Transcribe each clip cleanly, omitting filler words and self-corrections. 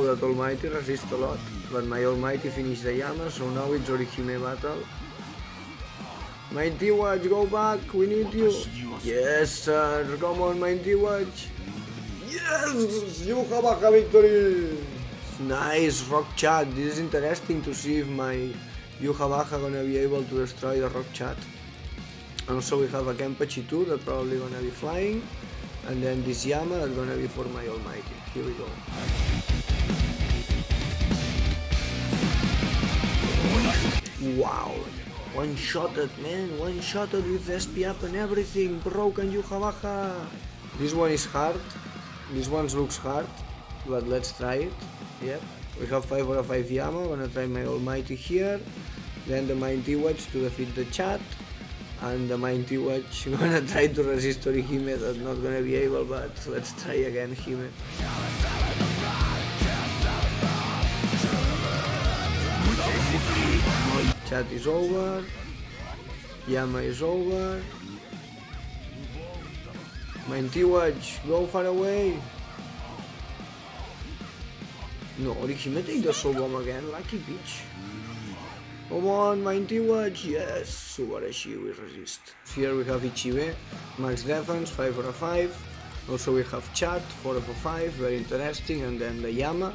know that Almighty resists a lot, but my Almighty finished the Yama, so now it's Orihime battle. My Yhwach, go back, we need you. Yes, sir, come on, my Yhwach. Yes, Yuha victory. Nice, rock chat. This is interesting to see if my Yuha gonna be able to destroy the rock chat. Also we have a Kenpachi too that probably gonna be flying, and then this Yama that's gonna be for my Almighty. Here we go. Wow, one-shotted, man, one-shotted with SP up and everything, broken Yuha. This one is hard, this one looks hard, but let's try it. Yep, we have 5 out of 5 Yama, gonna try my Almighty here, then the Mighty Yhwach to defeat the chat, and the Mighty Yhwach gonna try to resist Orihime, that's not gonna be able, but let's try again Hime. Chat is over, Yama is over, Mighty Yhwach, go far away. No, Orihime take the soul bomb again, lucky bitch. Come on, Mighty Yhwach, yes, subarashi, we resist. Here we have Ichibe, max defense, 5 out of 5. Also we have chat, 4 out of 5, very interesting, and then the Yama,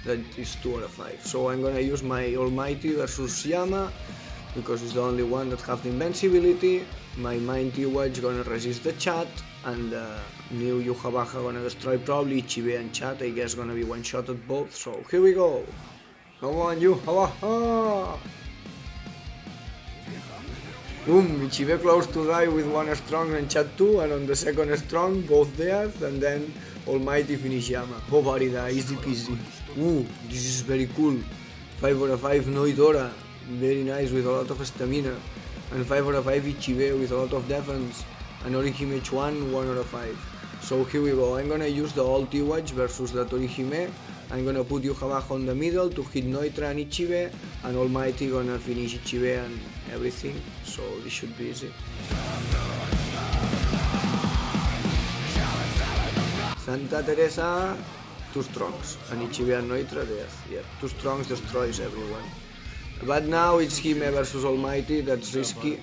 that is 2 out of 5. So I'm gonna use my Almighty versus Yama, because it's the only one that have the invincibility. My Mighty Yhwach gonna resist the chat, and new Yuha gonna destroy probably Ichibe and chat, I guess gonna be one-shot at both, so here we go. Come on, Yuha! Boom, Ichibe close to die with 1 strong and chat 2, and on the second strong, both death, and then Almighty finish Yama. Hobarida, easy peasy. Ooh, this is very cool. 5 out of 5 Noidora, very nice with a lot of stamina. And 5 out of 5 Ichibe with a lot of defense. And Orihime H1, 1 out of 5. So here we go, I'm gonna use the ult Yhwach versus the Orihime. I'm gonna put Yuha on the middle to hit Noitra and Ichibe, and Almighty gonna finish Ichibe and everything, so this should be easy. Santa Teresa, 2 strongs, and Ichibe and Noitra death. Yeah, 2 strongs destroys everyone. But now it's Hime versus Almighty, that's risky.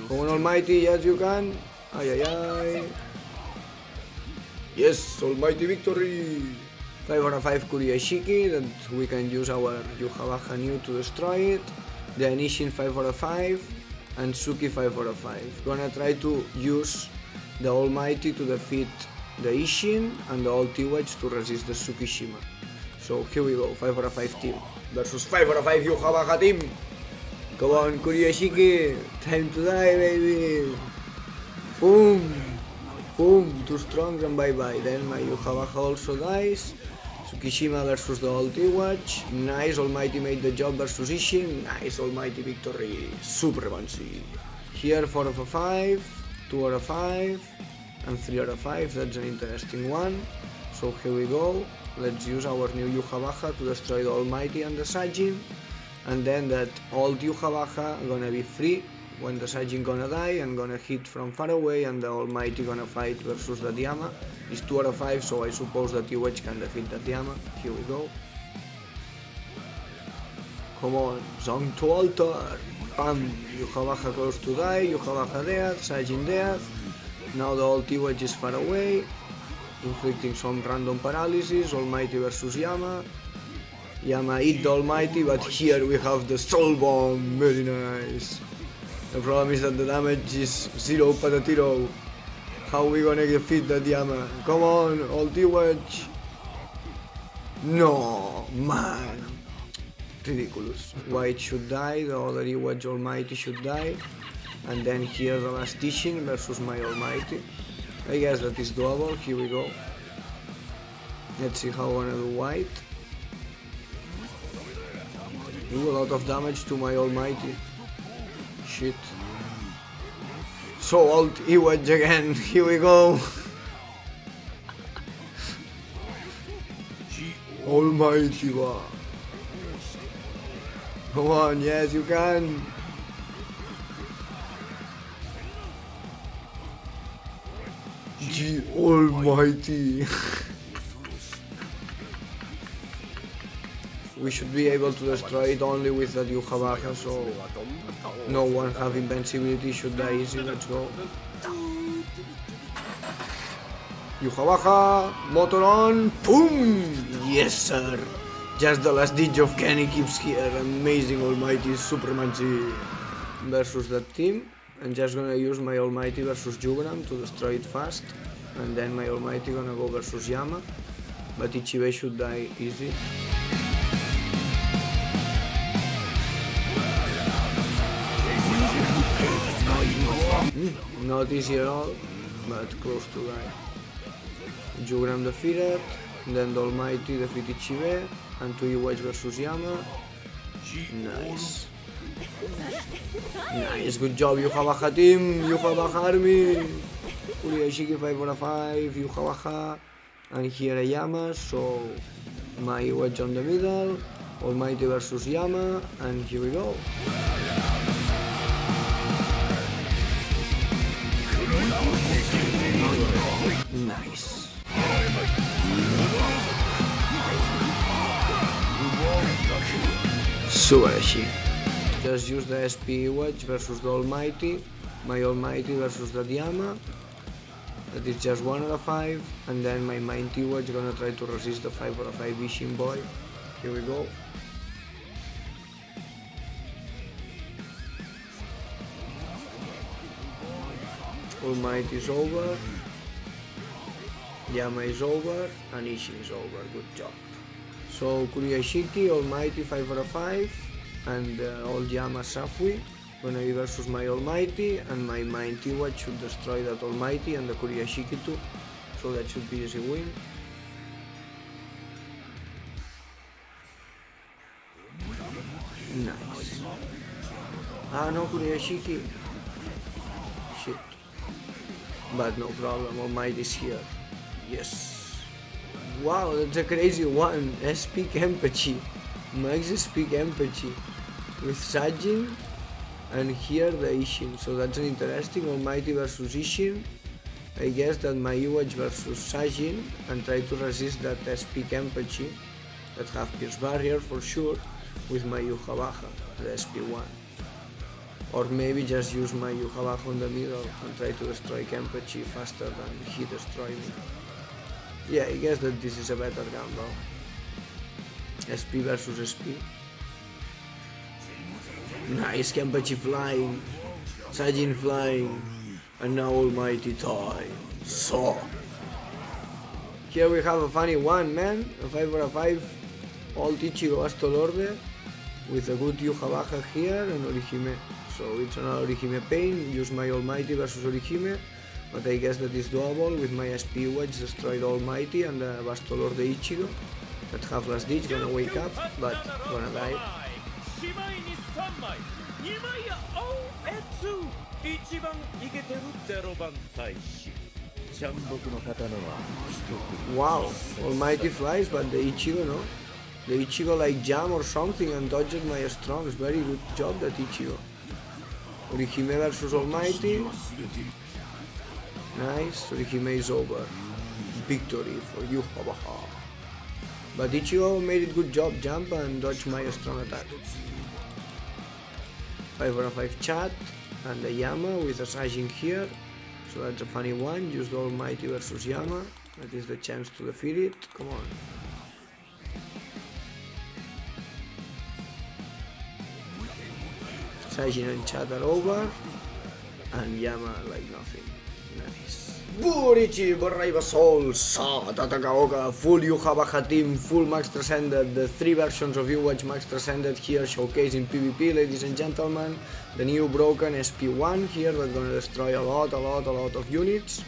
Come on Almighty, yes you can. Ay ay ay. Yes, Almighty victory! 5 out of 5 Kuriashiki, that we can use our Yuha new to destroy it. Then Ishin 5 out of 5, and Suki 5 out of 5. Gonna try to use the Almighty to defeat the Ishin, and the ult Yhwach to resist the Tsukishima. So here we go, 5 out of 5 team versus 5 out of 5 Yuha team. Come on Kuriashiki, time to die baby. Boom! Boom, 2 strongs and bye bye. Then my Yuha also dies. Tsukishima versus the ult Yhwach. Nice, Almighty made the job versus Ishin. Nice, Almighty victory. Supremacy. Here 4 out of 5, 2 out of 5, and 3 out of 5. That's an interesting one. So here we go. Let's use our new Yuha to destroy the Almighty and the Sajin. And then that ult Yuha gonna be free when the Sajin gonna die and gonna hit from far away, and the Almighty gonna fight versus the Yama. It's 2 out of 5, so I suppose that Yhwach can defeat the Yama. Here we go. Come on, Song to altar. Bam! Yuha close to die, Yuha death, Sajin death. Now the ult Yhwach is far away, inflicting some random paralysis. Almighty versus Yama. Yama eat the Almighty, but here we have the Soul Bomb. Very nice. The problem is that the damage is 0 patatiro. How we gonna defeat that Yama? Come on, ult Yhwach. No, man. Ridiculous. White should die, the other Yhwach Almighty should die. And then here the last Ishin versus my Almighty. I guess that is doable, here we go. Let's see how I'm gonna do white. Ooh, a lot of damage to my Almighty. Shit. So ult Yhwach again, here we go. Almighty wa. Come on, yes you can. G Almighty. we should be able to destroy it only with that Yhuwach, so no one have invincibility, should die easy. Let's go. Yhuwach, motor on, boom! Yes sir! Just the last ditch of Kenny keeps here. Amazing Almighty Supremacy versus that team. I'm just gonna use my Almighty versus Jugram to destroy it fast, and then my Almighty gonna go versus Yama, but Ichibe should die easy. Not easy at all, but close to die. Jugram defeated, then the Almighty defeat Ichibe, and 2 Yhwach versus Yama. Nice. Nice, good job Yhuwach team, Yhuwach army. Kuriyashiki 5/5, Yhuwach, and here a Yama, so my Yhwach on the middle, Almighty versus Yama, and here we go. Nice. Subarashi. Just use the SP Yhwach versus the Almighty, my Almighty versus the Yama. That is just 1/5, and then my Mighty Yhwach gonna try to resist the 5/5 Ishin boy. Here we go. Almighty is over, Yama is over, and Ishin is over. Good job. So Kuriyashiki, Almighty 5/5, and old Yama Safui gonna be versus my Almighty, and my Mighty Yhwach should destroy that Almighty and the Kuriyashiki too, so that should be easy win. Nice. Ah no, Kuriyashiki. Shit. But no problem, Almighty is here. Yes. Wow, that's a crazy one. SP Kenpachi. Max SP Kenpachi. With Sajin. And here the Ishin. So that's an interesting Almighty versus Ishin. I guess that my Yhwach versus Sajin. And try to resist that SP Kenpachi. That have Pierce Barrier for sure. With my Yhuwach, the SP1. Or maybe just use my Yhuwach on the middle and try to destroy Kenpachi faster than he destroyed me. Yeah, I guess that this is a better gamble. SP versus SP. Nice, Kenpachi flying, Sajin flying, and now Almighty toy. So, here we have a funny one, man. A 5/5 old Ichigo Astolorde with a good Yhuwach here and Orihime. So it's another Orihime pain. Use my Almighty versus Orihime, but I guess that is doable with my SP Yhwach destroyed Almighty and the Bastolorde Ichigo that have last ditch gonna wake up, but gonna die. Wow, Almighty flies, but the Ichigo no. The Ichigo like jam or something and dodges my strongs. Very good job that Ichigo. Orihime versus Almighty. Nice, Orihime is over. Victory for Yuha. But Ichigo made it good job, jump and dodge my strong attack. 5/5 chat and the Yama with a Sajin here. So that's a funny one. Use the Almighty versus Yama. That is the chance to defeat it. Come on. Sajin and chat are over. And Yama like nothing. Nice. Burichi, Borraiba Soul, Sa, Tatakaoka, full Yhuwach team, full Max Transcended, the 3 versions of Yhwach Max Transcended here showcased in PvP, ladies and gentlemen. The new broken SP1 here that's gonna destroy a lot of units.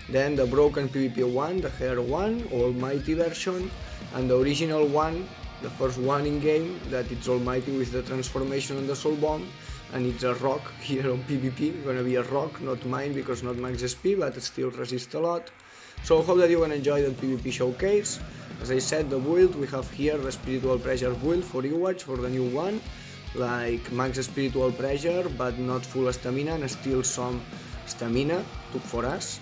Then the broken PvP1, the Hair 1, Almighty version, and the original one, the first one in game, that it's Almighty with the transformation on the Soul Bomb. And it's a rock here on PvP, gonna be a rock, not mine because not max SP, but it still resists a lot. So I hope that you can enjoy that PvP showcase. As I said, the build, we have here the Spiritual Pressure build for Yhwach, for the new one. Like max Spiritual Pressure, but not full stamina, and still some stamina took for us.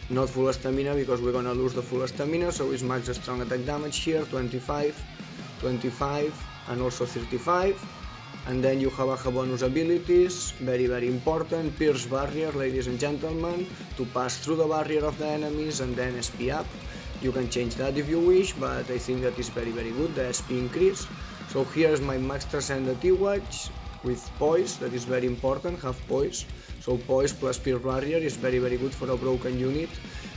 Not full stamina because we're gonna lose the full stamina, so it's max strong attack damage here, 25. 25 and also 35. And then Yhuwach bonus abilities, very important, pierce barrier, ladies and gentlemen, to pass through the barrier of the enemies and then SP up. You can change that if you wish, but I think that is very good, the SP increase. So here's my max transcended Yhwach with poise, that is very important, have poise. So poise plus pierce barrier is very good for a broken unit.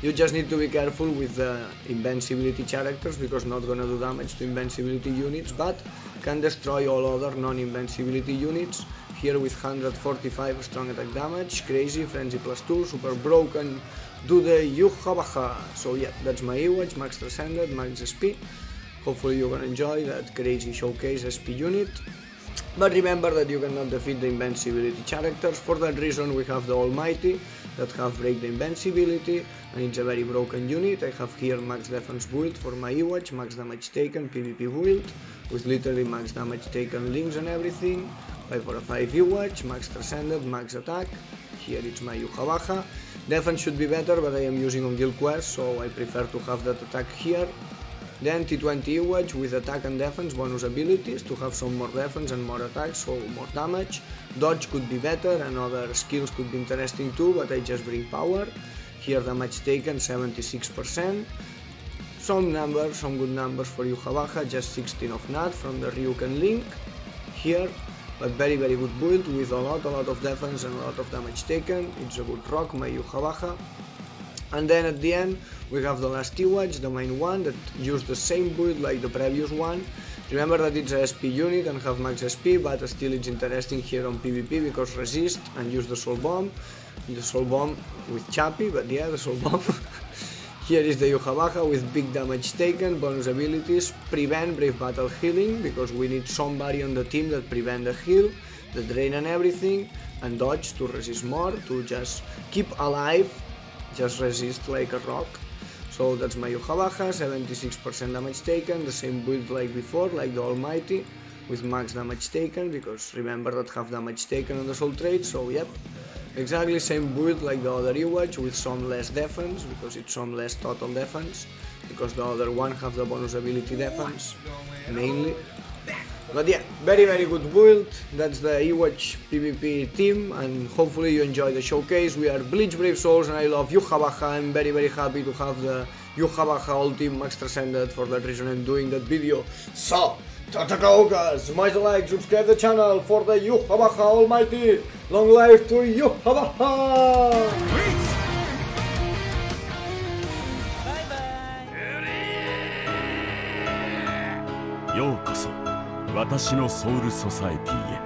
You just need to be careful with the invincibility characters because not gonna do damage to invincibility units, but can destroy all other non-invincibility units. Here with 145 strong attack damage, crazy, frenzy plus 2, super broken, do the Yuha. So yeah, that's my Yhwach, max transcended, max SP. Hopefully you can enjoy that crazy showcase SP unit. But remember that you cannot defeat the invincibility characters. For that reason we have the Almighty that have break the invincibility, and it's a very broken unit. I have here max defense build for my Yhwach, max damage taken PvP build with literally max damage taken links and everything. 5/5 Yhwach, max transcended, max attack. Here it's my Yuha. Defense should be better, but I am using on guild quest, so I prefer to have that attack here. Then T20 Yhwach with attack and defense bonus abilities to have some more defense and more attacks, so more damage. Dodge could be better and other skills could be interesting too, but I just bring power. Here damage taken 76%. Some good numbers for Yuha, just 16 of nat from the Ryuken link. Here, but very good build with a lot of defense and a lot of damage taken. It's a good rock, my Yuha. And then at the end we have the last Yhwach, the main one, that used the same build like the previous one. Remember that it's a SP unit and have max SP, but still it's interesting here on PvP because resist and use the soul bomb. The soul bomb with Chappy, but yeah, the soul bomb. Here is the Yuha with big damage taken, bonus abilities, prevent brave battle healing, because we need somebody on the team that prevent the heal, the drain and everything, and dodge to resist more, to just keep alive, just resist like a rock. So that's my Yuha, 76% damage taken, the same build like before, like the Almighty, with max damage taken, because remember that have damage taken on the soul trait, so yep. Exactly same build like the other Yhwach with some less defense, because it's some less total defense, because the other one have the bonus ability defense, mainly. But yeah, very good build. That's the Yhwach PvP team, and hopefully you enjoy the showcase. We are Bleach Brave Souls and I love Yuha. I'm very happy to have the Yuha all team max transcended. For that reason I'm doing that video. So, guys, smash the like, subscribe the channel for the Yuha Almighty. Long life to Yuha! Bye bye! ようこそ私のソウルソサエティへ